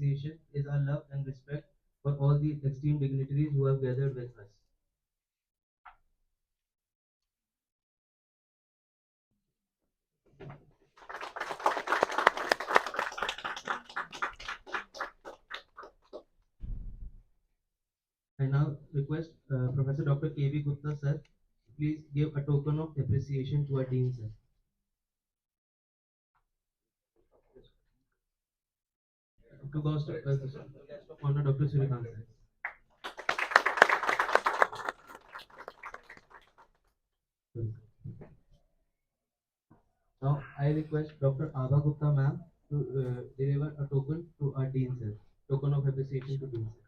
appreciation is our love and respect for all the esteemed dignitaries who have gathered with us. I now request Professor Dr. K.V. Gupta sir, please give a token of appreciation to our Dean sir. To guest of honor Dr. Surikant sir. Now I request Dr. Abha Gupta ma'am to deliver a token to our Dean sir. Token of appreciation to Dean sir.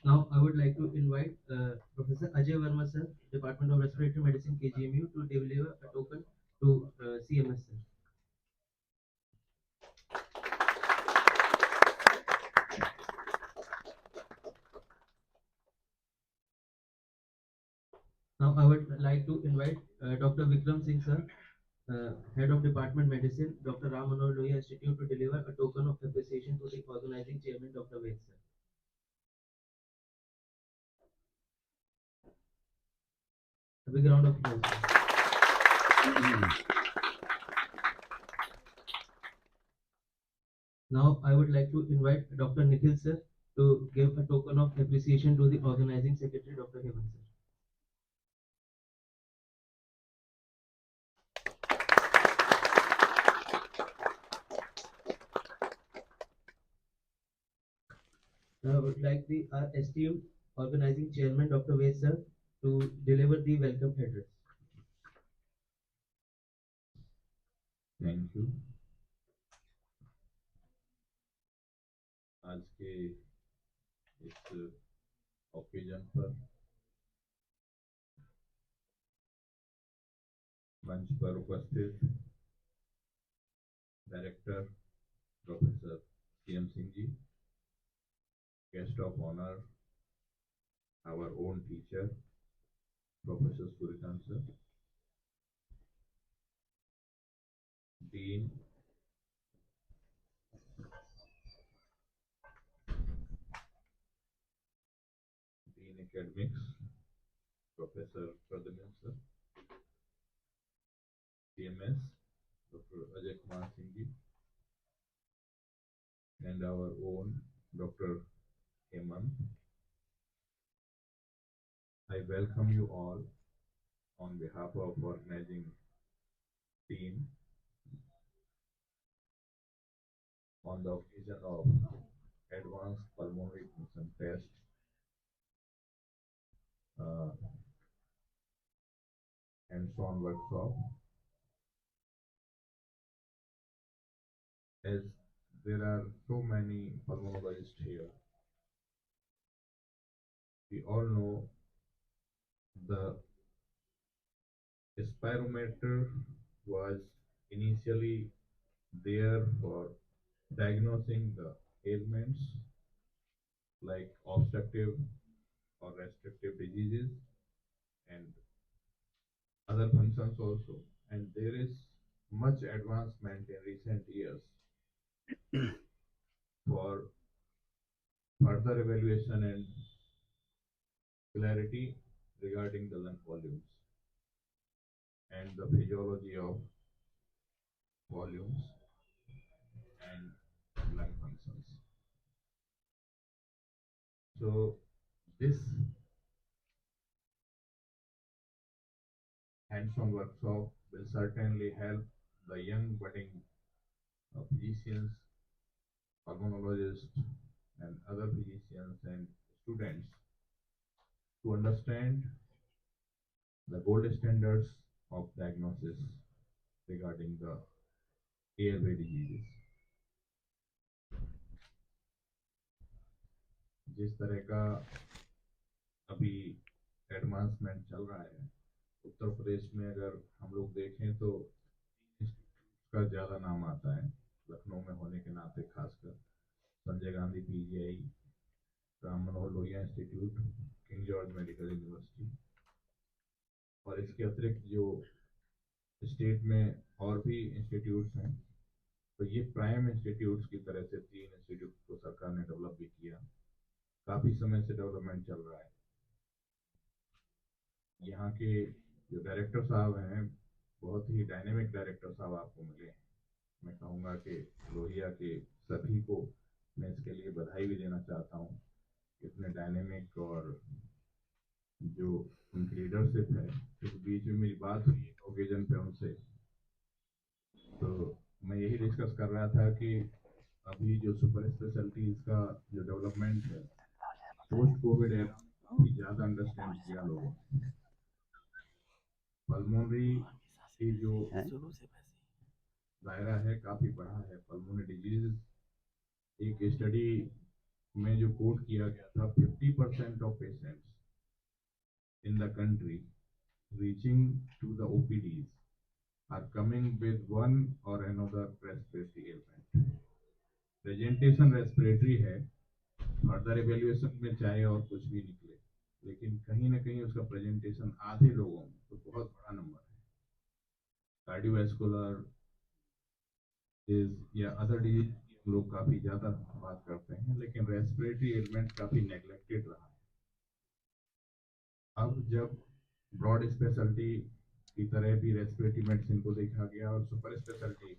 Now I would like to invite Professor Ajay Verma sir, Department of Respiratory Medicine KGMU, to deliver a token to CMS sir. Now I would like to invite Dr. Vikram Singh sir, Head of Department Medicine, Dr. Ram Manohar Lohia Institute, to deliver a token of appreciation to the organizing chairman, Dr. Ved sir. A big round of applause. Now I would like to invite Dr. Nikhil sir to give a token of appreciation to the organizing secretary, Dr. Hemant sir. Now I would like the esteemed organizing chairman, Dr. Ved sir, to deliver the welcome address. Thank you. आज के इस occasion पर मंच पर उपस्थित director professor CM Singh ji, guest of honour our own teacher professor Suryakant sir, dean, dean academics professor Pradyumna sir, CMS Dr. Ajay Kumar Singh ji, and our own Dr. Hemant. I welcome you all on behalf of organizing team on the occasion of Advanced Pulmonary Function Test hands-on workshop. As there are so many pulmonologists here, we all know the spirometer was initially there for diagnosing the ailments like obstructive or restrictive diseases and other functions also. And there is much advancement in recent years for further evaluation and clarity regarding the lung volumes and the physiology of volumes and lung functions. So this hands-on workshop will certainly help the young budding physicians, pulmonologists, and other physicians and students to understand the gold standards of diagnosis regarding the airway diseases. जिस तरह का अभी advancement चल रहा है उत्तर प्रदेश में, अगर हम लोग देखें तो का ज़्यादा नाम आता है, लखनऊ में होने के नाते खासकर, Sanjay Gandhi PGI, Ram Manohar Lohia institute, King George medical university, और इसके अतिरिक्त जो स्टेट में और भी इंस्टीट्यूट्स हैं, तो ये प्राइम इंस्टीट्यूट्स की तरह से 3 इंस्टीट्यूट को सरकार ने डेवलप भी किया। काफ़ी समय से डेवलपमेंट चल रहा है। यहाँ के जो डायरेक्टर साहब हैं, बहुत ही डायनेमिक डायरेक्टर साहब आपको मिले हैं। मैं कहूँगा कि लोहिया के सभी को मैं इसके लिए बधाई भी देना चाहता हूँ। इतने डायनेमिक और जो उनकी लीडरशिप है। इस बीच में मेरी बात हुई एक ओकेजन पे उनसे, तो मैं यही डिस्कस कर रहा था कि अभी जो सुपर स्पेशलिटीज का जो डेवलपमेंट है, पोस्ट कोविड एरा में ज़्यादा अंडरस्टैंड किया लोगों ने। पल्मोनरी की जो दायरा है काफ़ी बड़ा है। पल्मोनरी डिजीज एक स्टडी में जो कोट किया गया था, 50% of patients in the country reaching to the OPDs are coming with one or another respiratory ailment. Presentation respiratory है, फर्दर एवेल्युएशन में चाहे और कुछ भी निकले, लेकिन कहीं ना कहीं उसका प्रेजेंटेशन आधे लोगों में तो बहुत बड़ा नंबर है। कार्डियोवैस्कुलर या अदर डिजीज की लोग काफ़ी ज़्यादा बात करते हैं, लेकिन रेस्पिरेटरी एलिमेंट काफ़ी नेग्लेक्टेड रहा है। अब जब ब्रॉड स्पेशलिटी की तरह भी रेस्पिरेटरी मेडिसिन को देखा गया और सुपर स्पेशलिटी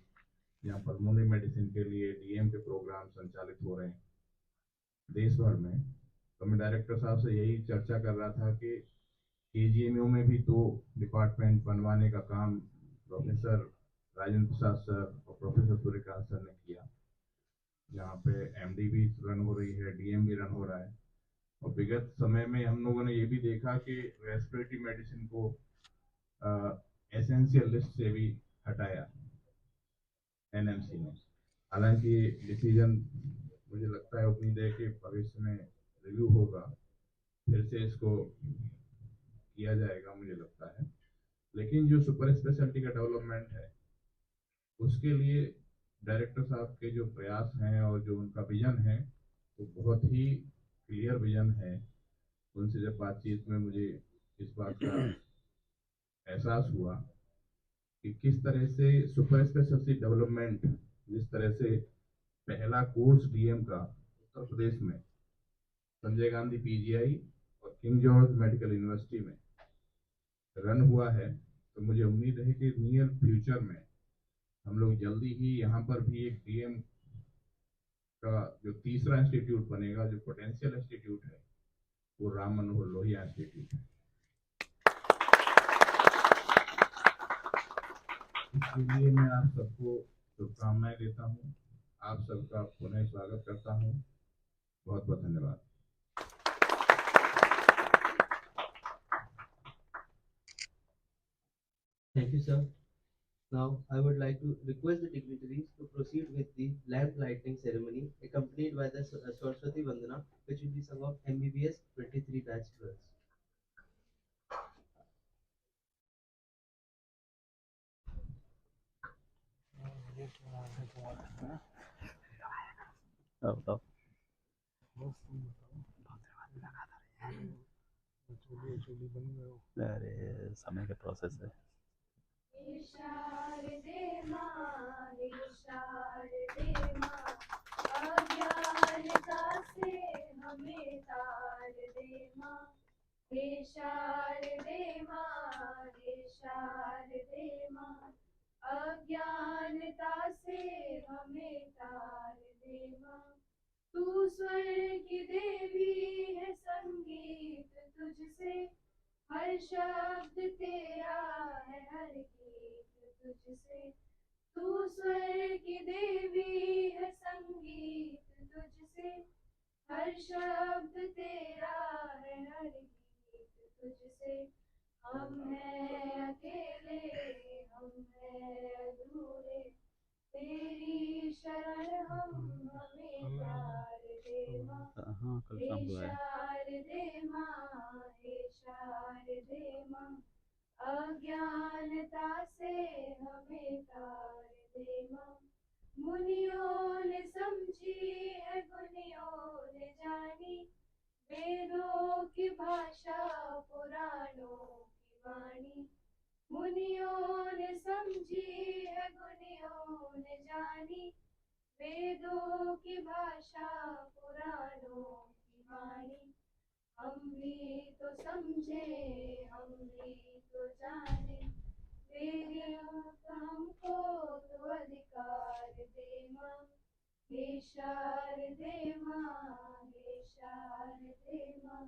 यहाँ पल्मोनरी मेडिसिन के लिए डीएम के प्रोग्राम संचालित हो रहे हैं देश भर में, तो मैं डायरेक्टर साहब से यही चर्चा कर रहा था कि केजीएमयू में भी 2 डिपार्टमेंट बनवाने का काम प्रोफेसर राजेंद्र प्रसाद सर और प्रोफेसर सूर्यकांत सर ने किया, जहाँ पे एमडी भी रन हो रही है, डीएम भी रन हो रहा है। और विगत समय में हम लोगों ने ये भी देखा कि रेस्पिरेटरी मेडिसिन को एसेंशियल लिस्ट से भी हटाया एनएमसी ने। हालांकि डिसीजन मुझे लगता है उम्मीद है कि भविष्य में रिव्यू होगा, फिर से इसको किया जाएगा मुझे लगता है। लेकिन जो सुपर स्पेशलिटी का डेवलपमेंट है, उसके लिए डायरेक्टर साहब के जो प्रयास हैं और जो उनका विजन है, वो बहुत ही क्लियर विजन है। उनसे जब बातचीत में मुझे इस बात का एहसास हुआ कि किस तरह से सुपर स्पेशलिटी डेवलपमेंट, जिस तरह से पहला कोर्स डीएम का उत्तर प्रदेश में संजय गांधी पीजीआई और किंग जॉर्ज मेडिकल यूनिवर्सिटी में रन हुआ है, तो मुझे उम्मीद है कि नियर फ्यूचर में हम लोग जल्दी ही यहाँ पर भी एक डीएम का जो तीसरा इंस्टीट्यूट बनेगा, जो पोटेंशियल इंस्टीट्यूट है, वो राम मनोहर लोहिया इंस्टीट्यूट है। इसके लिए मैं आप सबको शुभकामनाएं देता हूँ। आप सबका पुनः स्वागत करता हूँ। बहुत बहुत धन्यवाद। Thank you, sir. Now, I would like to request the dignitaries to proceed with the lamp lighting ceremony, accompanied by the Saraswati Vandana, which will be sung of MBBS 23 batch girls. अरे समय के process है। शारदे माँ, शारदे माँ, अज्ञानता से हमें तार दे माँ। हे शारदे माँ, शारदे माँ, अज्ञानता से हमें तार दे माँ। तू स्वर की देवी है, संगीत तुझसे, हर शब्द तेरा है, हर गीत तुझसे। तू स्वर की देवी है, संगीत तुझसे, हर शब्द तेरा है, हर गीत तुझसे। हम हैं अकेले, हम हैं अधूरे, तेरी शरण हम हमें तार दे माँ। हाँ, कल हे शाम को आया। शारदे माँ, हे शारदे माँ, अज्ञानता से हमें तार दे माँ। मुनियों ने समझी है गुनियों ने जानी, वेदों की भाषा पुराणों की वाणी। मुनियों ने समझी है गुनियों ने जानी, वेदों की भाषा पुराणों की वाणी। हम भी तो समझे, हम भी तो जाने, वेदियों का हमको तो अधिकार दे माँ। हे शारदे माँ, हे शारदे माँ,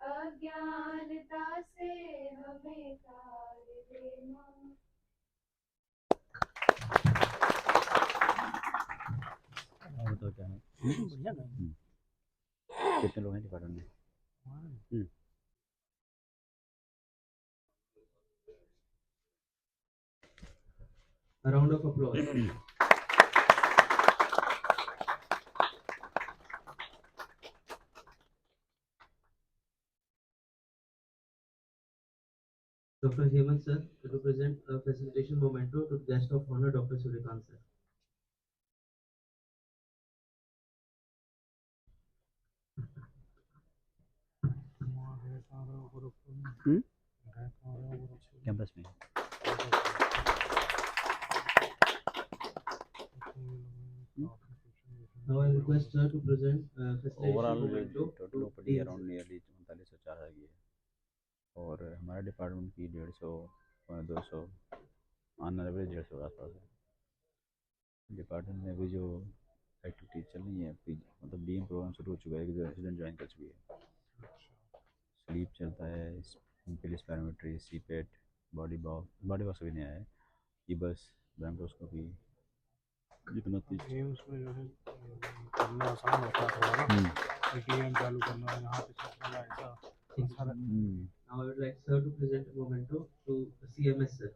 अज्ञानता से हमें तार दे माँ। और तो क्या है बढ़िया ना। कितने लोग हैं डिपार्टमेंट में? A round of applause. Dr. Hemant sir to present a facilitation memento to guest of honor Dr. Suryakant sir. Campus में Now I request sir to present facilitation overall memento total to OPD Dean around sir. Nearly 3900-4000 की है, और हमारे department की 150 200 on average 150 के आसपास है। Department में अभी जो एक्टिविटीज चल रही है, मतलब बीएम प्रोग्राम शुरू हो चुका है, जो रेसिडेंट ज्वाइन कर चुकी है। स्लीप चलता है, इंपीलिस पैरामीट्री, सीपेट, बॉडी बॉक्स अभी नहीं आया है, ये बस ब्रैंकोस्कोपी, जितना उसमें जो है करना आसान होता है थोड़ा ना, एटीएम चालू करना यहाँ पे चलना ऐसा सारा। Now I would like sir to present a memento to the CMS sir,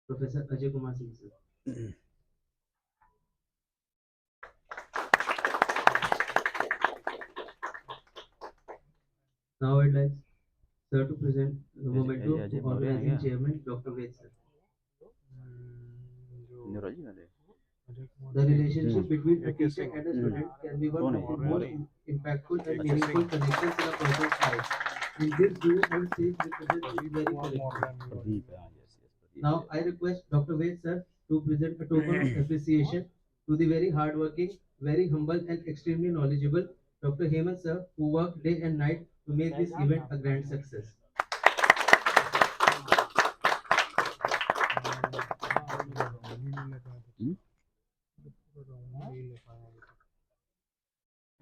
Professor Ajay Kumar Singh sir. Now I would like sir to present the memento Ajay to Maurya है organizing क्या? chairman Dr. Ved sir. जो neurology वाले The relationship between a AK teacher Singh. and a student can be one कौन of है? the most impactful and AK meaningful Singh. connections in a person's life. In this view and stage represents is very collective. Pradeep है, हाँ yes Pradeep Now I request Dr. Ved sir to present a token of appreciation to the very hardworking, very humble and extremely knowledgeable Dr. Hemant sir who worked day and night to make this event a grand success.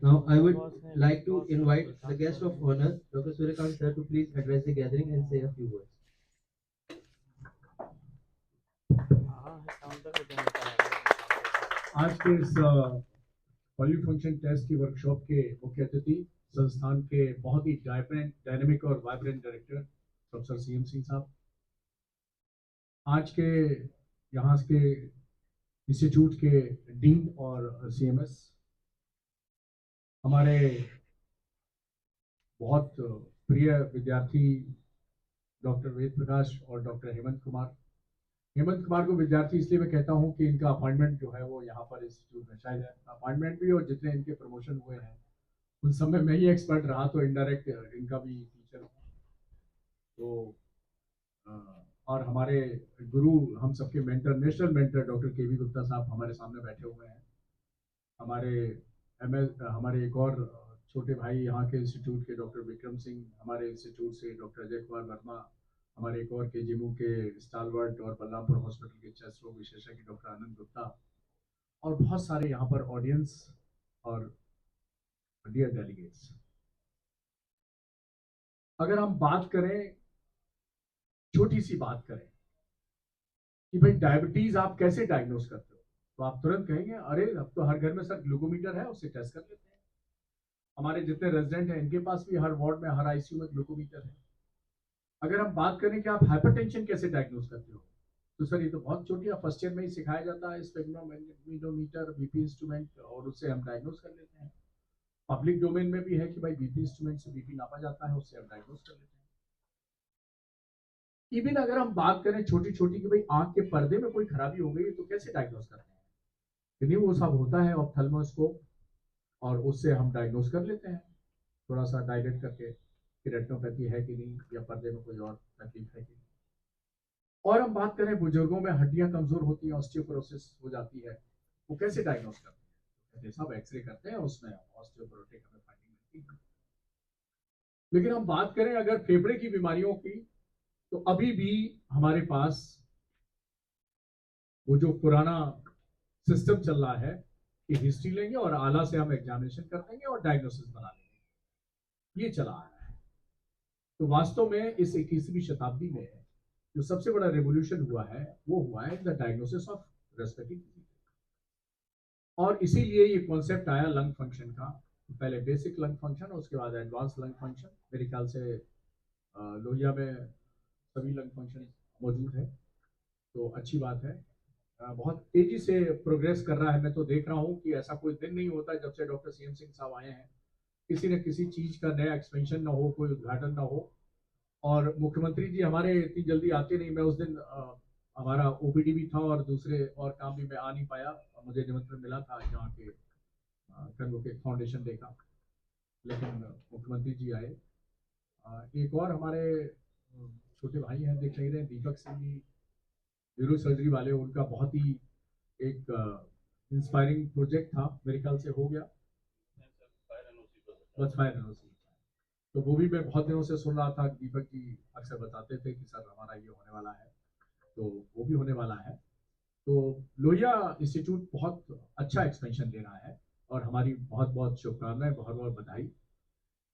Now I would like to invite the guest of honor, Dr. Suryakant sir, to please address the gathering and say a few words. आज के इस पॉल्यू function test की workshop के मुख्य अतिथि संस्थान के बहुत ही डायनेमिक और vibrant director professor CM Singh साहब, आज के यहाँ के इंस्टीट्यूट के डीन और सीएमएस, हमारे बहुत प्रिय विद्यार्थी डॉक्टर वेद प्रकाश और डॉक्टर हेमंत कुमार को विद्यार्थी इसलिए मैं कहता हूं कि इनका अपॉइंटमेंट जो है वो यहाँ पर इंस्टीट्यूट में शायद अपॉइंटमेंट भी, और जितने इनके प्रमोशन हुए हैं उन सब में मैं ही एक्सपर्ट रहा, तो इनडायरेक्ट इनका भी टीचर हूँ। तो और हमारे गुरु, हम सबके मेंटर, नेशनल मेंटर डॉक्टर केवी गुप्ता साहब हमारे सामने बैठे हुए हैं। हमारे एक और छोटे भाई यहाँ के इंस्टीट्यूट के डॉक्टर विक्रम सिंह, हमारे इंस्टीट्यूट से डॉक्टर अजय कुमार वर्मा, हमारे एक और के जिमू के स्टालवर्ट और बलरामपुर हॉस्पिटल के चेस्ट रोग विशेषज्ञ डॉक्टर आनंद गुप्ता, और बहुत सारे यहाँ पर ऑडियंस और डियर डेलीगेट्स। अगर हम बात करें, छोटी सी बात करें कि भाई डायबिटीज आप कैसे डायग्नोस करते हो, तो आप तुरंत कहेंगे अरे अब तो हर घर में सर ग्लूकोमीटर है, उससे टेस्ट कर लेते हैं। हमारे जितने रेजिडेंट हैं इनके पास भी हर वार्ड में, हर आईसीयू में ग्लूकोमीटर है। अगर हम बात करें कि आप हाइपरटेंशन कैसे डायग्नोस करते हो, तो सर ये तो बहुत छोटी है, फर्स्ट ईयर में ही सिखाया जाता है स्पेक्ट्रोमीटर, बीपी इंस्ट्रूमेंट, और उससे हम डायग्नोस कर लेते हैं। पब्लिक डोमेन में भी है कि भाई बीपी इंस्ट्रूमेंट से बीपी नापा जाता है, उससे हम डायग्नोस कर लेते हैं। इवन अगर हम बात करें छोटी छोटी कि भाई आंख के पर्दे में कोई खराबी हो गई तो कैसे डायग्नोस करते हैं, कि नहीं वो सब होता है ऑप्थेल्मोस्कोप, और उससे हम डायग्नोस कर लेते हैं थोड़ा सा डायरेक्ट करके कि रेटिनोपैथी है कि नहीं, या पर्दे में कोई और तकलीफ है कि नहीं। और हम बात करें बुजुर्गों में हड्डियां कमजोर होती हैं, ऑस्टियोपोरोसिस हो जाती है, वो कैसे डायग्नोस करते हैं? सब एक्सरे करते हैं, उसमें ऑस्टियोपोरोटिक हमें फाइंडिंग मिलती है। लेकिन हम बात करें अगर फेफड़े की बीमारियों की, तो अभी भी हमारे पास वो जो पुराना सिस्टम चल रहा है कि हिस्ट्री लेंगे और आला से हम एग्जामिनेशन कर देंगे और डायग्नोसिस बना लेंगे, ये चला आ रहा है। तो वास्तव में इस 21वीं शताब्दी में जो सबसे बड़ा रेवोल्यूशन हुआ है वो हुआ है the diagnosis of respiratory disease. और इसीलिए ये कॉन्सेप्ट आया लंग फंक्शन का, पहले बेसिक लंग फंक्शन, उसके बाद एडवांस लंग फंक्शन। मेरे ख्याल से लोहिया में सभी लंग फंक्शन मौजूद है, तो अच्छी बात है। बहुत तेजी से प्रोग्रेस कर रहा है। मैं तो देख रहा हूँ कि ऐसा कोई दिन नहीं होता जब से डॉक्टर CM सिंह साहब आए हैं किसी न किसी चीज का नया एक्सपेंशन ना हो, कोई उद्घाटन ना हो। और मुख्यमंत्री जी हमारे इतनी जल्दी आते नहीं। मैं उस दिन हमारा OPD भी था और दूसरे और काम भी मैं आ नहीं पाया, मुझे निमंत्रण मिला था यहाँ के कन्वोकेट फाउंडेशन डे का, लेकिन मुख्यमंत्री जी आए। एक और हमारे छोटे भाई हैं, देख नहीं रहे, दीपक सिंह जी, न्यूरो सर्जरी वाले, उनका बहुत ही एक इंस्पायरिंग प्रोजेक्ट था, मेरे ख्याल से हो गया बस फायर एनओसी। तो वो भी मैं बहुत दिनों से सुन रहा था, दीपक जी अक्सर बताते थे कि सर हमारा ये होने वाला है, तो वो भी होने वाला है। तो लोहिया इंस्टीट्यूट बहुत अच्छा एक्सपेंशन ले रहा है और हमारी बहुत बहुत शुभकामनाएं, बहुत बहुत बधाई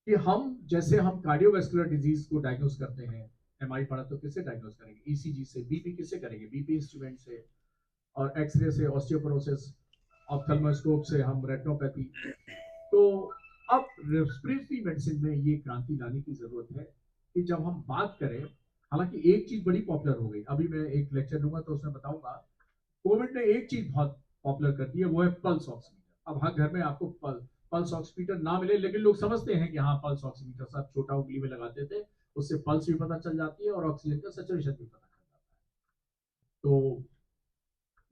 कि हम जैसे हम कार्डियोवैस्कुलर डिजीज को डायग्नोस करते हैं, MI पढ़ा तो किससे डायग्नोस करेंगे? ECG से। BP किससे करेंगे? BP इंस्ट्रूमेंट से। और एक्सरे से ऑस्टियोपोरोसिस, ऑप्थेल्मोस्कोप से हम रेटिनोपैथी। तो अब रेस्पिरेटरी मेडिसिन में ये क्रांति लाने की जरूरत है कि जब हम बात करें, हालांकि एक चीज बड़ी पॉपुलर हो गई, अभी मैं एक लेक्चर दूंगा तो उसमें बताऊंगा, कोविड ने एक चीज बहुत पॉपुलर कर दी है, वो है पल्स ऑक्सीमीटर। अब हर घर में आपको पल्स ऑक्सीमीटर ना मिले, लेकिन लोग समझते हैं कि हाँ पल्स ऑक्सीमीटर, सब छोटा उंगली में लगाते थे, उससे पल्स भी पता चल जाती है और ऑक्सीजन का सैचुरेशन भी पता चल जाता है। तो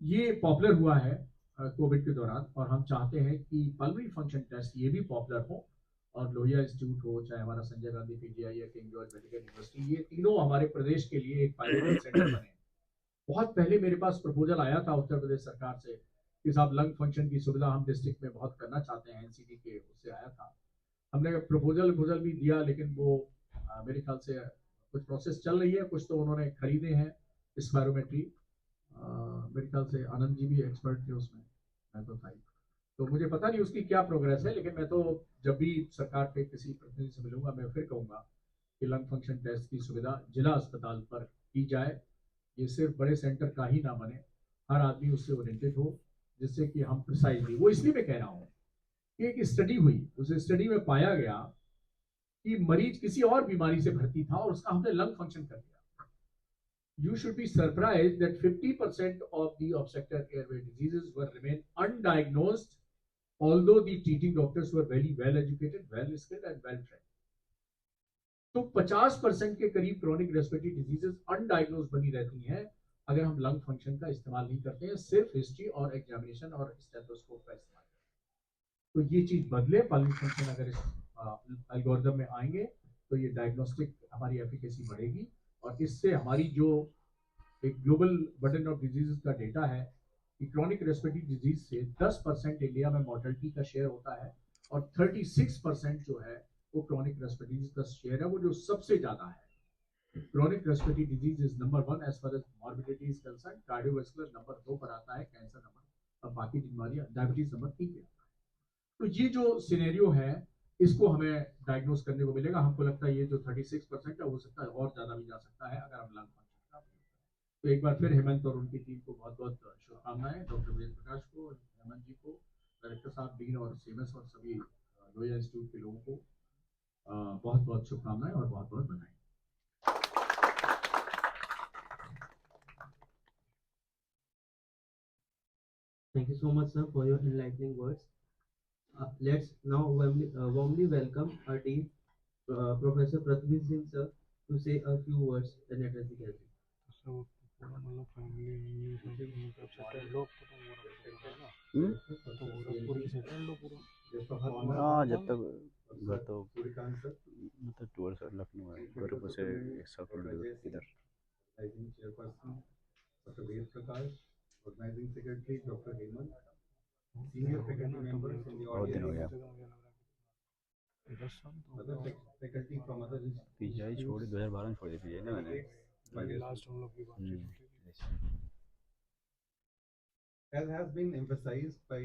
ये पॉपुलर हुआ है कोविड के दौरान, और हम चाहते हैं कि पल्मोनरी फंक्शन टेस्ट ये भी पॉपुलर हो, और लोहिया इंस्टीट्यूट हो, चाहे हमारा संजय गांधी PGI या किंग जॉर्ज मेडिकल यूनिवर्सिटी, ये तीनों हमारे प्रदेश के लिए एक पायनियर सेंटर बने। बहुत पहले मेरे पास प्रपोजल आया था उत्तर प्रदेश सरकार से कि साहब लंग फंक्शन की सुविधा हम डिस्ट्रिक्ट में बहुत करना चाहते हैं, NCD के उससे आया था। हमने प्रपोजल भी दिया, लेकिन वो मेरे ख्याल से कुछ प्रोसेस चल रही है, कुछ तो उन्होंने खरीदे हैं स्पायरोमेट्री। मेरे ख्याल से आनंद जी भी एक्सपर्ट थे उसमें, मैं तो था ही। तो मुझे पता नहीं उसकी क्या प्रोग्रेस है, लेकिन मैं तो जब भी सरकार के किसी प्रतिनिधि से मिलूंगा मैं फिर कहूंगा कि लंग फंक्शन टेस्ट की सुविधा जिला अस्पताल पर की जाए। ये सिर्फ बड़े सेंटर का ही ना बने, हर आदमी उससे ओरिएंटेड हो, जिससे कि हम प्रिसाइजली, वो इसलिए मैं कह रहा हूँ कि एक स्टडी हुई, उस स्टडी में पाया गया कि मरीज किसी और बीमारी से भर्ती था और उसका हमने लंग फंक्शन कर दिया। You should be surprised that 50% of the obstructive airway diseases were remain undiagnosed, although the treating doctors were very well educated, well skilled and well trained. तो 50% के करीब क्रॉनिक रेस्पिरेटरी डिजीजेस अनडायग्नोज बनी रहती हैं अगर हम लंग फंक्शन का इस्तेमाल नहीं करते हैं, सिर्फ हिस्ट्री और एग्जामिनेशन और स्टेथोस्कोप का इस्तेमाल करते हैं। तो ये चीज बदले, पल्मोनरी फंक्शन अगर इस एल्गोरिथम में आएंगे तो ये डायग्नोस्टिक हमारी एफिकेसी बढ़ेगी, और इससे हमारी जो एक ग्लोबल बर्डन ऑफ डिजीजेस का डेटा है कि क्रॉनिक रेस्पिरेटरी डिजीज से 10% इंडिया में मॉर्टेलिटी का शेयर होता है, और 36% जो है वो क्रॉनिक रेस्पिरेटरी डिजीज का शेयर है, वो जो सबसे ज्यादा है। Chronic respiratory disease is number 1 as far as morbidity is concern, cardiovascular number 2 पर आता है, कैंसर नंबर, और बाकी बीमारियां, डायबिटीज नंबर 3 पे आता है। तो ये जो सिनेरियो है इसको हमें डायग्नोस करने को मिलेगा। हमको लगता है ये जो 36% है हो सकता है और ज्यादा भी जा सकता है अगर हम लंग फंक्शन का। तो एक बार फिर हेमंत और उनकी टीम को बहुत बहुत शुभकामनाएं, डॉक्टर वीरेंद्र प्रकाश को, हेमंत जी को, डायरेक्टर साहब, डीन और CMS और सभी लोहिया इंस्टीट्यूट के लोगों को बहुत बहुत शुभकामनाएं और बहुत बहुत बधाई। Thank you so much, sir, for your enlightening words. Let's now warmly welcome our dean, Professor Pratibhi Singh, sir, to say a few words and address the gathering. So पूरा मतलब फैमिली मतलब सेटल लोग तो पूरा है ना, तो पूरा पूरी सेटल लोग पूरा हाँ जब तक घर तो मतलब 12 साल लखनऊ है, घर पर से 1 साल इधर। Chairperson doctor Ved Prakash, organising secretary doctor Hemant, senior faculty members in the बहुत दिन हो ऑडियंस, गया। मुझे लग रहा है 10 साल तो other faculty from other PGI छोड़ी 2012 में छोड़ी पीजीआई ना मैंने। लास्ट हम लोग की बातचीत होती थी। as has been emphasized by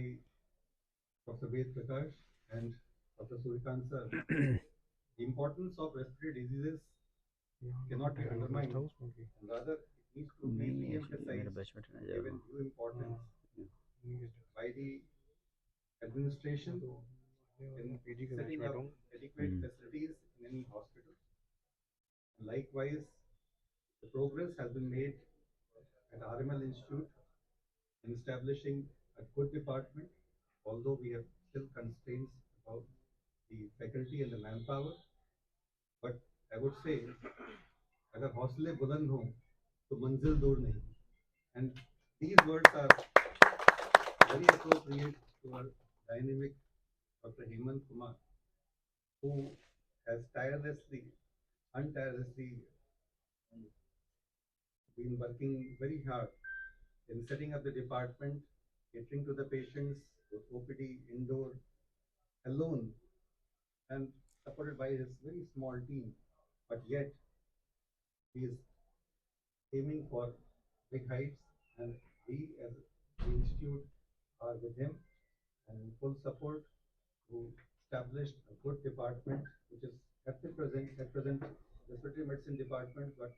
Dr. Ved Prakash and Dr. Surikant sir, the importance of respiratory diseases cannot be undermined, and rather it needs to be नहीं एक्चुअली re-emphasized, मेरा बैचमेट है ना given जब due importance by the administration in PG के setting batchmate up हूँ। adequate facilities in any hospital. Likewise, the progress has been made at RML Institute in establishing a good department, although we have still constraints about the faculty and the manpower. But I would say, अगर हौसले बुलंद हों तो मंजिल दूर नहीं. And these words are very appropriate to our dynamic Dr. Hemant Kumar, who has untirelessly been working very hard in setting up the department, catering to the patients with OPD indoor alone, and supported by his very small team. But yet, he is aiming for big heights, and we as the institute are with him and in full support to establish a good department, which is at present respiratory medicine department, but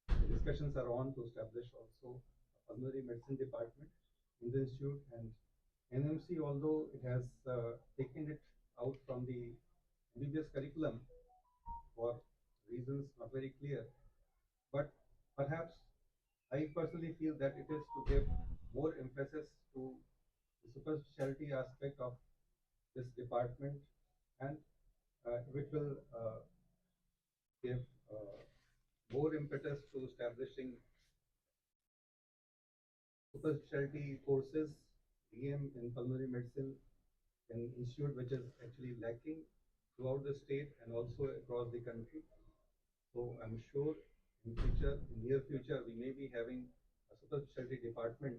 the discussions are on to establish also a pulmonary medicine department in the institute. And NMC, although it has taken it out from the MBBS curriculum for reasons not very clear, but perhaps I personally feel that it is to give more emphasis to the super specialty aspect of this department, and which will give more impetus to establishing super specialty courses, DM in pulmonary medicine, an institute which is actually lacking throughout the state and also across the country. So I'm sure in near future, we may be having a super specialty department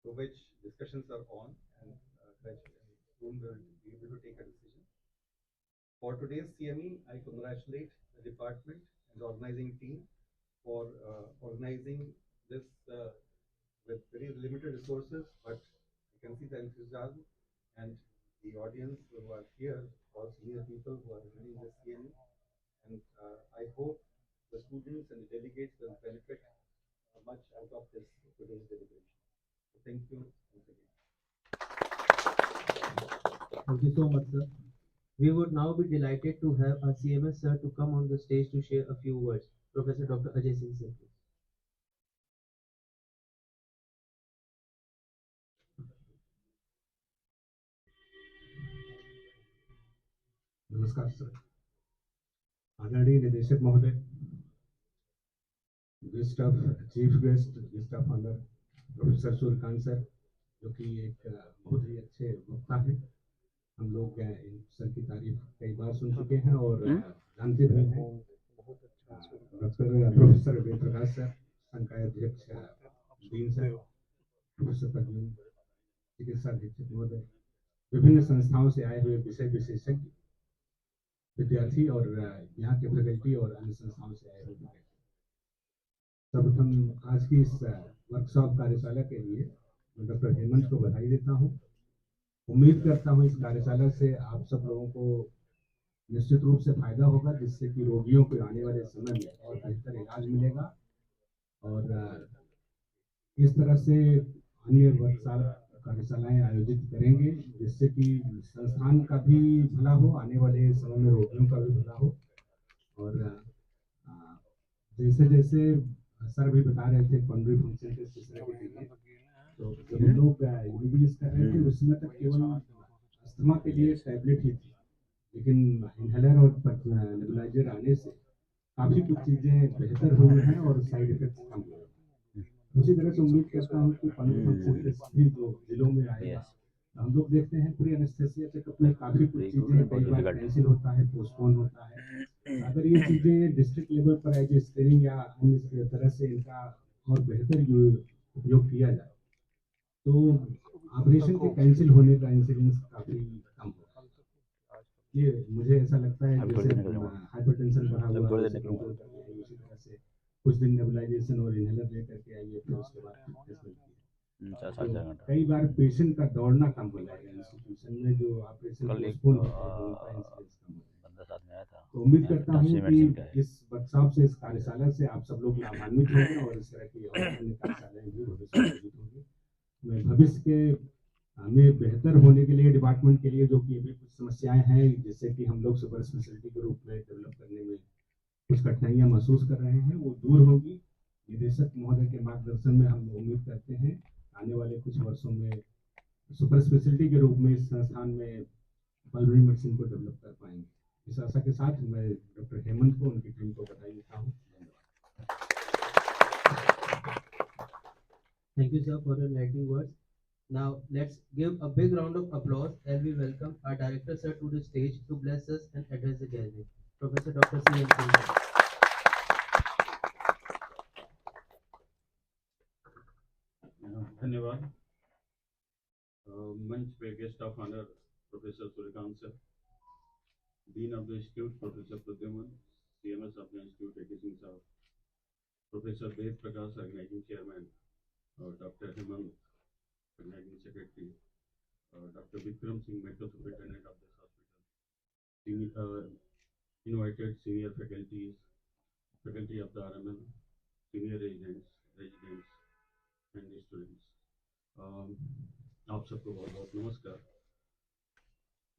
to which discussions are on, and soon we'll be able to take a decision. For today's CME, I congratulate the department and the organizing team for organizing this with very limited resources, but you can see the enthusiasm and the audience who are here, all senior people who are attending this CME, and I hope the students and the delegates will benefit much out of this today's deliberation. So thank you once again. Thank you so much, sir. We would now be delighted to have our CMS sir to come on the stage to share a few words. Professor Dr. Ajay Singh sir, please. नमस्कार sir, आदरणीय निदेशक महोदय, guest of chief guest, guest of honour professor Suryakant sir, जो कि एक बहुत ही अच्छे वक्ता हैं। हम लोग इन सर की तारीफ कई बार सुन चुके हैं और जानते भी हैं। डॉक्टर प्रोफेसर वेद प्रकाश सर, संकाय अध्यक्ष डीन सर, प्रोफेसर प्रवीण, चिकित्सा अधीक्षक महोदय, विभिन्न संस्थाओं से आए हुए विषय विशेषज्ञ, विद्यार्थी और यहाँ के फैकल्टी और अन्य संस्थाओं से आए हुए विद्यार्थी, सर्वप्रथम आज की इस वर्कशॉप कार्यशाला के लिए मैं डॉक्टर हेमंत को बधाई देता हूँ। उम्मीद करता हूँ इस कार्यशाला से आप सब लोगों को निश्चित रूप से फायदा होगा, जिससे कि रोगियों को आने वाले समय में और बेहतर इलाज मिलेगा। और इस तरह से अन्य वर्कशॉप कार्यशालाएं आयोजित करेंगे, जिससे कि संस्थान का भी भला हो, आने वाले समय में रोगियों का भी भला हो। और जैसे जैसे सर भी बता रहे थे पल्मोनरी फंक्शन टेस्ट के लिए, तो जब हम लोग MBBS कर रहे थे उस समय तक केवल अस्थमा के लिए टैबलेट ही थी, लेकिन इनहेलर और नेबुलाइजर आने से काफ़ी कुछ चीज़ें बेहतर हुई हैं और साइड इफेक्ट्स कम हुए हैं। उसी तरह से उम्मीद करता हूँ कि पल्मोनरी फंक्शन टेस्ट भी जो जिलों में आएगा, यस हम लोग देखते हैं प्री एनेस्थेसिया चेकअप में काफी कुछ चीजें कई बार कैंसिल होता है, पोस्टपोन होता है। अगर ये चीजें डिस्ट्रिक्ट लेवल पर एज स्क्रीनिंग या अन्य तरह से इनका और बेहतर उपयोग किया जाए तो ऑपरेशन के कैंसिल होने का इंसिडेंस काफी कम होगा। ये मुझे ऐसा लगता है अभी थोड़ी जैसे देर निकलूंगा, हाइपरटेंशन बढ़ा अभी हुआ थोड़ी है देर उसे निकलूंगा। कंट्रोल करने के लिए उसी तरह से कुछ दिन नेबुलाइजेशन और इनहेलर लेकर के आइए, फिर उसके बाद फिटनेस मिलती है। 4-4 घंटा कई बार पेशेंट का दौड़ना कम हो जाएगा इंस्टीट्यूशन में, जो ऑपरेशन कल एक पोस्टपोन होते हैं उनका इंसिडेंस कम हो जाएगा। बंदा साथ में आया था, तो उम्मीद यहाँ पे करता हूँ टॉन्सिल मेडिसिन का है। कि इस वर्कशॉप से, इस कार्यशाला से आप सब लोग लाभान्वित होंगे और इस तरह की और अन्य कार्यशालाएं भी भविष्य में आयोजित होंगी। मैं भविष्य के हमें बेहतर होने के लिए डिपार्टमेंट के लिए जो कि अभी कुछ समस्याएं हैं जिससे कि हम लोग सुपर स्पेशलिटी के रूप में डेवलप करने में कुछ कठिनाइयां महसूस कर रहे हैं, वो दूर होगी। निदेशक महोदय के मार्गदर्शन में हम उम्मीद करते हैं आने वाले कुछ वर्षों में सुपर स्पेशलिटी के रूप में इस संस्थान में पल्मोनरी मेडिसिन को डेवलप कर पाएंगे। इस आशा के साथ मैं डॉक्टर हेमंत को, उनकी टीम को बधाई देता हूँ। Thank you, sir, for your enlightening words. Now, let's give a big round of applause as we welcome our director, sir, to the stage to bless us and address the gathering. Professor Dr. C.M. Singh, sir. धन्यवाद। मंच पे guest of honour professor Suryakant sir, dean of the institute professor Pradyuman, CMS of the institute AK Singh साहब, professor Ved Prakash organising chairman, और doctor Hemant organising secretary, doctor Vikram Singh medical superintendent of this hospital, invited senior faculty of the RML, senior residents and students, आप सबको बहुत बहुत नमस्कार।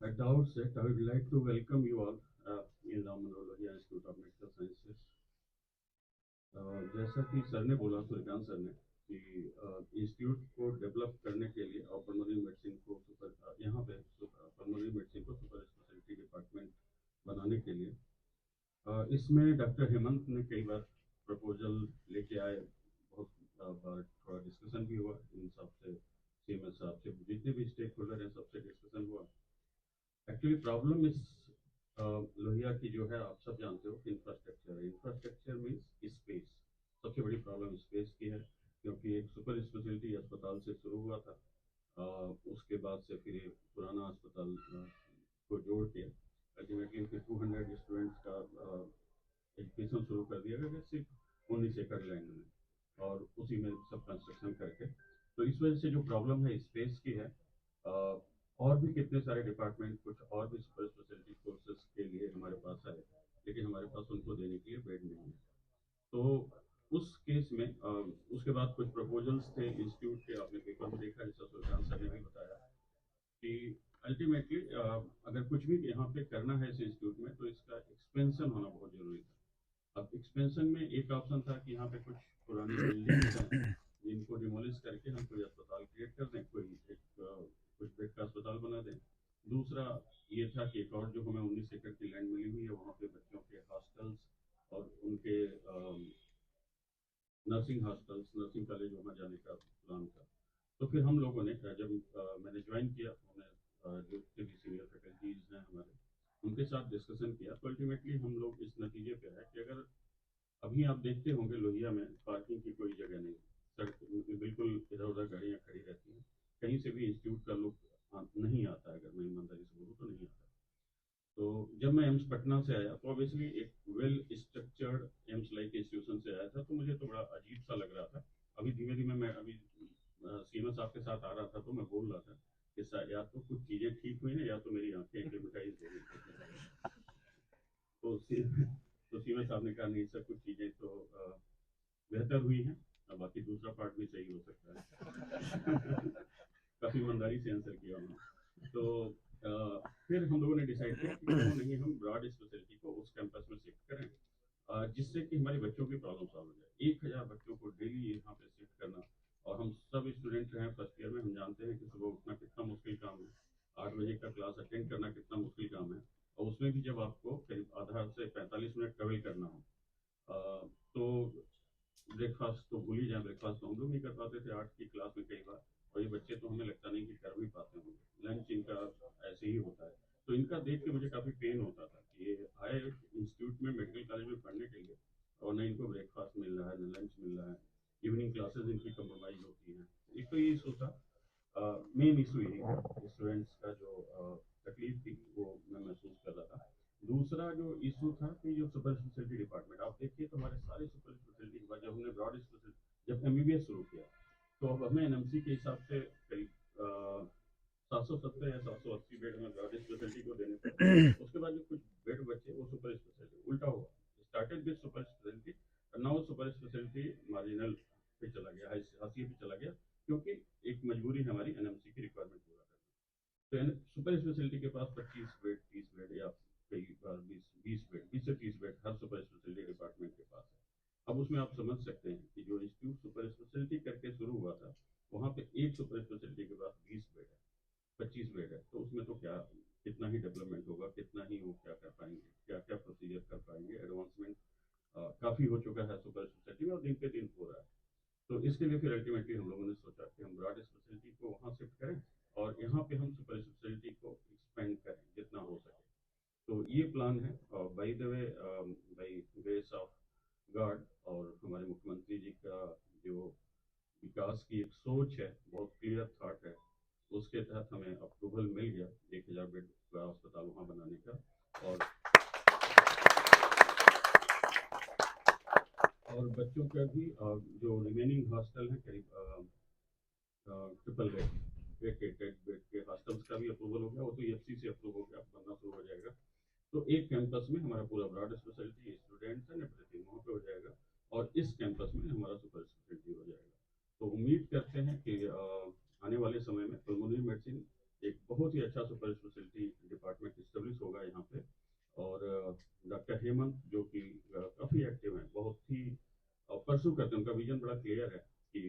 At the outset, I would like to welcome you all in the Monrovia Institute of Medical Sciences. जैसा कि sir ने बोला, Suryakant sir ने, कि इंस्टीट्यूट को डेवलप करने के लिए और पल्मोनरी मेडिसिन को यहाँ पे पल्मोनरी मेडिसिन को सुपर स्पेशलिटी डिपार्टमेंट बनाने के लिए इसमें डॉक्टर हेमंत ने कई बार प्रपोजल लेके आए, बहुत बार थोड़ा डिस्कशन भी हुआ इन सबसे, सीएमएस साहब से, जितने भी स्टेक होल्डर हैं सबसे डिस्कशन हुआ। एक्चुअली प्रॉब्लम इस लोहिया की जो है, आप सब जानते हो, इंफ्रास्ट्रक्चर मीन्स स्पेस। सबसे बड़ी प्रॉब्लम स्पेस की है, क्योंकि एक सुपर स्पेशलिटी अस्पताल से शुरू हुआ था, उसके बाद से फिर ये पुराना अस्पताल को जोड़ के अल्टीमेटली फिर 200 स्टूडेंट्स का एजुकेशन शुरू कर दिया गया सिर्फ 19 एकड़ लैंड में, और उसी में सब कंस्ट्रक्शन करके। तो इस वजह से जो प्रॉब्लम है स्पेस की है। और भी कितने सारे डिपार्टमेंट कुछ और भी सुपर स्पेशलिटी कोर्सेज के लिए हमारे पास आए, लेकिन हमारे पास उनको देने के लिए बेड नहीं है। तो उस केस में उसके बाद कुछ प्रपोजल्स थे इंस्टीट्यूट के, आपने पेपर में देखा, जैसा सूर्यकांत सर ने भी बताया कि अल्टीमेटली अगर कुछ भी यहाँ पे करना है इस इंस्टीट्यूट में, तो इसका एक्सपेंशन होना बहुत जरूरी था। अब एक्सपेंशन में एक ऑप्शन था कि यहाँ पे कुछ पुरानी बिल्डिंग्स हैं जिनको डिमोलिश करके हम कोई अस्पताल क्रिएट कर दें, कुछ बेड का अस्पताल बना दें। दूसरा ये था कि एक और जो हमें 19 एकड़ की लैंड मिली हुई है, वहाँ पे बच्चों के हॉस्टल्स और उनके नर्सिंग कॉलेज वहाँ जाने का प्लान था। तो फिर हम लोगों ने, जब मैंने ज्वाइन किया, हमने जो भी सीनियर फैकल्टीज हैं हमारे, उनके साथ डिस्कशन किया। तो अल्टीमेटली हम लोग इस नतीजे पे आए कि अगर अभी आप देखते होंगे लोहिया में पार्किंग की कोई जगह नहीं, सड़क बिल्कुल इधर उधर गाड़ियाँ खड़ी रहती हैं, कहीं से भी इंस्टीट्यूट का लुक नहीं आता है, अगर मैं ईमानदारी से बोलूँ तो नहीं आता। तो जब मैं एम्स पटना से आया, तो ऑब्वियसली एक well structured AIIMS like institution से आया था, तो मुझे तो बड़ा अजीब सा लग रहा था। अभी धीमे धीमे मैं अभी सीएमएस साहब के साथ आ रहा था, तो मैं बोल रहा था कि या तो कुछ चीज़ें ठीक हुई हैं, या तो मेरी आंखें एक्लेमेटाइज हो गई। तो सीएमएस साहब ने कहा नहीं सर, कुछ चीज़ें तो बेहतर हुई हैं, बाकी दूसरा पार्ट भी सही हो सकता है। काफ़ी ईमानदारी से आंसर किया उन्होंने। तो फिर हम लोगों ने डिसाइड किया कि क्यों नहीं हम ब्रॉड स्पेशलिटी को उस कैंपस में शिफ्ट करें, जिससे कि हमारे बच्चों की प्रॉब्लम सॉल्व हो जाए। 1000 बच्चों को डेली यहाँ पे शिफ्ट करना, और हम सब स्टूडेंट हैं फर्स्ट ईयर में, हम जानते हैं कि सुबह उठना कितना मुश्किल काम है, 8 बजे का क्लास अटेंड करना कितना मुश्किल काम है, और उसमें भी जब आपको करीब आधा से 45 मिनट ट्रेवल करना हो, तो ब्रेकफास्ट तो भूल ही जाए ब्रेकफास्ट, तो हम लोग नहीं कर पाते थे 8 की क्लास में कई बार, और ये बच्चे तो हमें लगता नहीं कि कर भी पाते होंगे। लंच इनका ऐसे ही होता है। तो इनका देख के मुझे काफ़ी पेन होता था कि ये आए इंस्टीट्यूट में, मेडिकल कॉलेज में पढ़ने के लिए, और न इनको ब्रेकफास्ट मिल रहा है, न लंच मिल रहा है, इवनिंग क्लासेज इनकी कंप्रोमाइज होती हैं। एक तो ये इशू था, मेन इशू यही था, स्टूडेंट्स का जो तकलीफ थी वो मैं महसूस कर रहा था। दूसरा जो इशू था कि जो सुपर स्पेशलिटी डिपार्टमेंट, आप देखिए तो हमारे सारे सुपर स्पेशलिटी के बाद जब हमने ब्रॉड स्पेशलिटी, जब एमबीबीएस शुरू किया, तो अब हमें एनएमसी के हिसाब से करीब 770 या 780 बेड में ब्रॉड स्पेशलिटी को देने पड़े। उसके बाद जो कुछ बेड बचे वो सुपर स्पेशलिटी, उल्टा हुआ, स्टार्टेड विद सुपर स्पेशलिटी और नाउ सुपर स्पेशलिटी मार्जिनल पे चला गया, हाशिए पे चला गया, क्योंकि एक मजबूरी है हमारी एनएमसी की रिक्वायरमेंट पूरा करना। तो सुपर स्पेशलिटी के पास 25 बेड, 30 बेड या कई बार 20 बेड, 20 से 30 बेड हर सुपर स्पेशलिटी डिपार्टमेंट के पास है। अब उसमें आप समझ सकते हैं कि जो इंस्टीट्यूट सुपर स्पेशलिटी करके शुरू हुआ था, वहाँ पे एक सुपर स्पेशलिटी के पास 20 बेड है, 25 बेड है, तो उसमें तो क्या, कितना ही डेवलपमेंट होगा, कितना ही वो क्या कर पाएंगे, क्या क्या प्रोसीजर कर पाएंगे। एडवांसमेंट काफ़ी हो चुका है सुपर स्पेशलिटी में और दिन पे दिन हो रहा है। तो इसके लिए फिर अल्टीमेटली हम लोगों ने सोचा कि हम ब्रॉड स्पेशलिटी को वहाँ शिफ्ट करें और यहाँ पे हम सुपर स्पेशलिटी को एक्सपेंड करें जितना हो सके। तो ये प्लान है, और by the way, by grace of God और हमारे मुख्यमंत्री जी का जो विकास की एक सोच है, बहुत क्लियर थॉट है, उसके तहत हमें अप्रूवल मिल गया 1000 बेड का अस्पताल वहाँ बनाने का। और बच्चों का भी जो रिमेनिंग हॉस्टल है, करीब ट्रिपल बेड के हॉस्टल्स का भी अप्रूवल हो गया, वो तो एफसी से अप्रूव हो गया, बनना शुरू हो जाएगा। तो एक कैंपस में हमारा पूरा broad speciality, students and everything वहाँ पे हो जाएगा, और इस कैंपस में हमारा सुपर स्पेशलिटी हो जाएगा। तो उम्मीद करते हैं कि आने वाले समय में पल्मोनरी मेडिसिन एक बहुत ही अच्छा सुपर स्पेशलिटी डिपार्टमेंट इस्टेब्लिश होगा यहाँ पे। और डॉक्टर हेमंत जो कि काफ़ी एक्टिव हैं, बहुत ही परसू करते हैं, उनका विजन बड़ा क्लियर है कि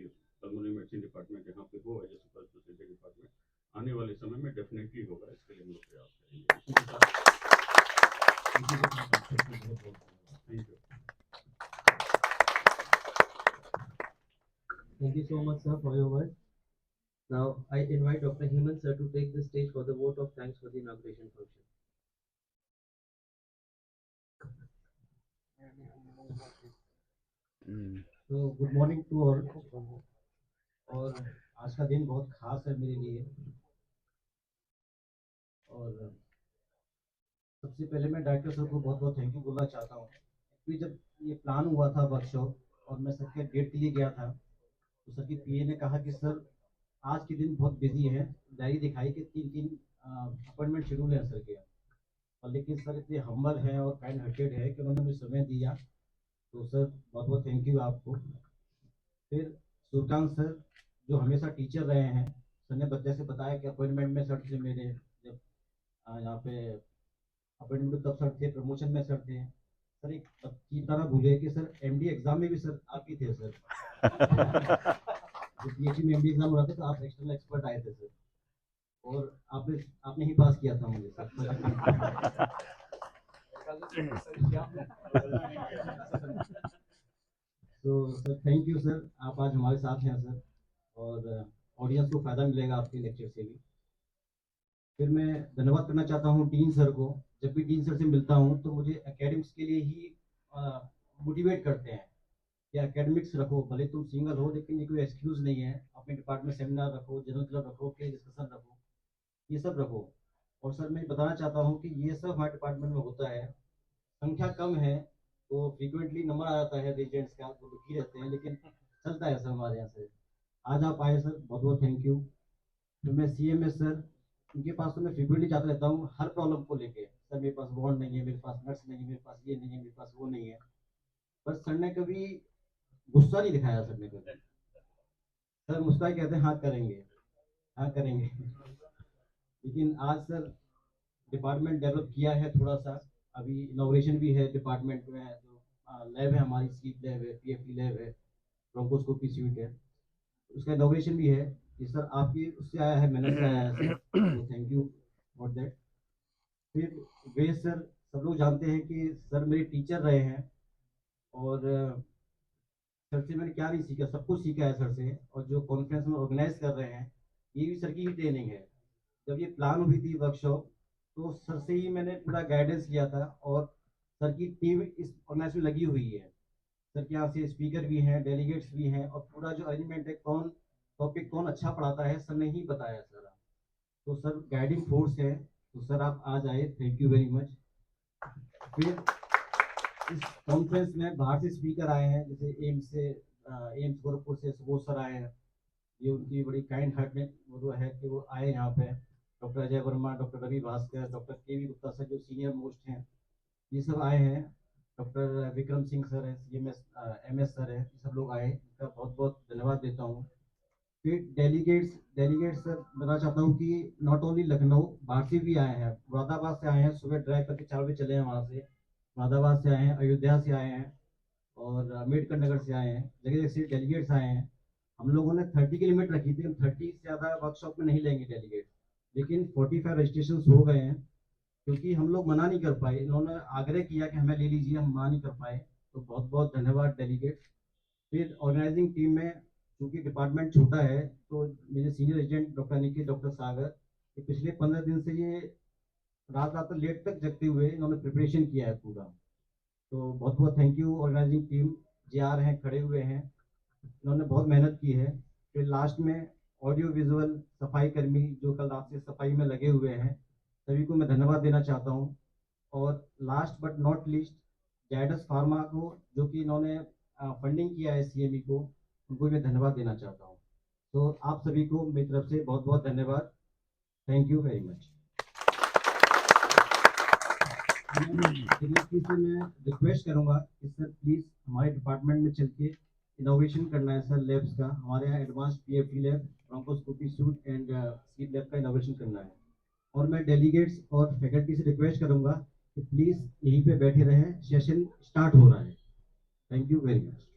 पल्मोनरी मेडिसिन डिपार्टमेंट यहाँ पे हो as a super speciality department. आने वाले समय में डेफिनेटली होगा, इसके लिए हम लोग प्रयास करेंगे। Thank you. Thank you so much, sir, for your words. Now, I invite Dr. Hemant, sir, to take the stage for the vote of thanks for the inauguration function. तो गुड मॉर्निंग टू ऑल। और आज का दिन बहुत खास है मेरे लिए। और सबसे पहले मैं डायरेक्टर सर को बहुत बहुत थैंक यू बोलना चाहता हूँ, क्योंकि जब ये प्लान हुआ था वर्कशॉप और मैं सर के डेट के लिए गया था, तो सर की पीए ने कहा कि सर आज के दिन बहुत बिजी है, डायरी दिखाई कि 3 अपॉइंटमेंट शेड्यूल है सर के। और लेकिन सर इतने हम्बल हैं और काइंड हार्टेड है कि उन्होंने मुझे समय दिया, तो सर बहुत बहुत थैंक यू आपको। फिर सूर्यकांत सर जो हमेशा टीचर रहे हैं, सर ने बच्चे से बताया कि अपॉइंटमेंट में सर थे मेरे, जब यहाँ पे अपॉइंटमेंट तब सर थे, प्रमोशन में सर थे। सर एक की तरह भूले कि सर एमडी एग्जाम में भी सर आप ही थे सर। जब पीएचडी में एमडी एग्जाम हो रहा था तो आप एक्सटर्नल एक्सपर्ट आए थे सर, और आपने ही पास किया था मुझे सर। तो सर थैंक यू सर, आप आज हमारे साथ हैं सर, और ऑडियंस को फ़ायदा मिलेगा आपके लेक्चर से भी। फिर मैं धन्यवाद करना चाहता हूँ डीन सर को। जब भी डीन सर से मिलता हूँ तो मुझे एकेडमिक्स के लिए ही मोटिवेट करते हैं कि एकेडमिक्स रखो, भले तुम सिंगल हो, लेकिन ये कोई एक्सक्यूज़ नहीं है। अपने डिपार्टमेंट सेमिनार रखो, जनरल क्लब रखो, के डिस्कशन रखो, ये सब रखो। और सर मैं बताना चाहता हूँ कि ये सब हमारे डिपार्टमेंट में होता है। संख्या कम है तो फ्रीक्वेंटली नंबर आ जाता है रेजिडेंट्स का, वो दुखी रहते हैं, लेकिन चलता है सर हमारे यहाँ से। आज आप आए सर, बहुत बहुत थैंक यू। तो मैं CMS सर, उनके पास तो मैं फ्रीक्वेंटली जाता रहता हूँ हर प्रॉब्लम को लेके। सर मेरे पास बॉन्ड नहीं है, मेरे पास नट्स नहीं है, मेरे पास ये नहीं है, मेरे पास वो नहीं है। पर सर ने कभी गुस्सा नहीं दिखाया, सर ने कभी। सर मुस्कुरा कहते हैं हाँ करेंगे, हाँ करेंगे। लेकिन आज सर डिपार्टमेंट डेवलप किया है थोड़ा सा। अभी इनॉग्रेशन भी है डिपार्टमेंट में, जो लैब है हमारी, स्लीप लैब है, PFT लैब है, ब्रोंकोस्कोपी सूट है, उसका इनॉग्रेशन भी है। ये सर आपकी उससे आया है, मेहनत से आया है सर, तो थैंक यू फॉर दैट। फिर वे सर, सब लोग जानते हैं कि सर मेरे टीचर रहे हैं, और सर से मैंने क्या नहीं सीखा, सब कुछ सीखा है सर से। और जो कॉन्फ्रेंस में ऑर्गेनाइज कर रहे हैं, ये भी सर की ही ट्रेनिंग है। जब ये प्लान हुई थी वर्कशॉप, तो सर से ही मैंने पूरा गाइडेंस लिया था, और सर की टीम इस ऑर्गेनाइज में लगी हुई है। सर के यहाँ से स्पीकर भी हैं, डेलीगेट्स भी हैं, और पूरा जो अरेंजमेंट है, कौन टॉपिक कौन अच्छा पढ़ाता है, सर ने ही बताया सर। तो सर गाइडिंग फोर्स है। तो सर आप आज आए, थैंक यू वेरी मच। फिर इस कॉन्फ्रेंस में बाहर से स्पीकर आए हैं, जैसे एम्स गोरखपुर से सुबोध सर आए हैं। ये उनकी बड़ी काइंड हार्टेड वो है कि वो आए यहाँ पे। Doctor Ajay Verma, doctor Ravi Bhaskar, doctor K V Gupta sir जो सीनियर मोस्ट हैं, ये सब आए हैं। डॉक्टर विक्रम सिंह सर है, MS सर है, ये सब लोग आए, इनका बहुत बहुत धन्यवाद देता हूँ। फिर डेलीगेट्स सर बताना चाहता हूँ कि नॉट ओनली लखनऊ, बाहर से भी आए हैं, मुरादाबाद से आए हैं, सुबह ड्राइव करके 4 बजे चले हैं वहाँ से। मुरादाबाद से आए हैं, अयोध्या से आए हैं, और अम्बेडकर नगर से आए हैं, जगह जगह से डेलीगेट्स आए हैं। हम लोगों ने 30 की लिमिट रखी थी, हम 30 से ज़्यादा वर्कशॉप में नहीं लेंगे डेलीगेट, लेकिन 45 रजिस्ट्रेशन हो गए हैं, क्योंकि हम लोग मना नहीं कर पाए। इन्होंने आग्रह किया कि हमें ले लीजिए, हम मना नहीं कर पाए। तो बहुत बहुत धन्यवाद डेलीगेट। फिर ऑर्गेनाइजिंग टीम में, क्योंकि डिपार्टमेंट छोटा है, तो मेरे senior agent doctor Nikhil, doctor Sagar, ये पिछले 15 दिन से ये रात रात लेट तक जगते हुए इन्होंने प्रिपरेशन किया है पूरा। तो बहुत बहुत thank you organising team. JR हैं, खड़े हुए हैं, इन्होंने बहुत मेहनत की है। फिर लास्ट में ऑडियो विजुअल सफाई कर्मी जो कल रात से सफाई में लगे हुए हैं, सभी को मैं धन्यवाद देना चाहता हूँ। और last but not least Zydus pharma को, जो कि इन्होंने फंडिंग किया है CME को, उनको मैं धन्यवाद देना चाहता हूँ। तो आप सभी को मेरी तरफ से बहुत बहुत धन्यवाद। Thank you very much. Seriously से मैं रिक्वेस्ट करूंगा कि सर प्लीज़ हमारे डिपार्टमेंट में चल के इनोवेशन करना है सर, लैब्स का। हमारे यहाँ advance PFT lab, bronchoscopy suit and seat lab का इनोवेशन करना है। और मैं डेलीगेट्स और फैकल्टी से रिक्वेस्ट करूंगा कि प्लीज़ यहीं पे बैठे रहें, सेशन स्टार्ट हो रहा है। Thank you very much.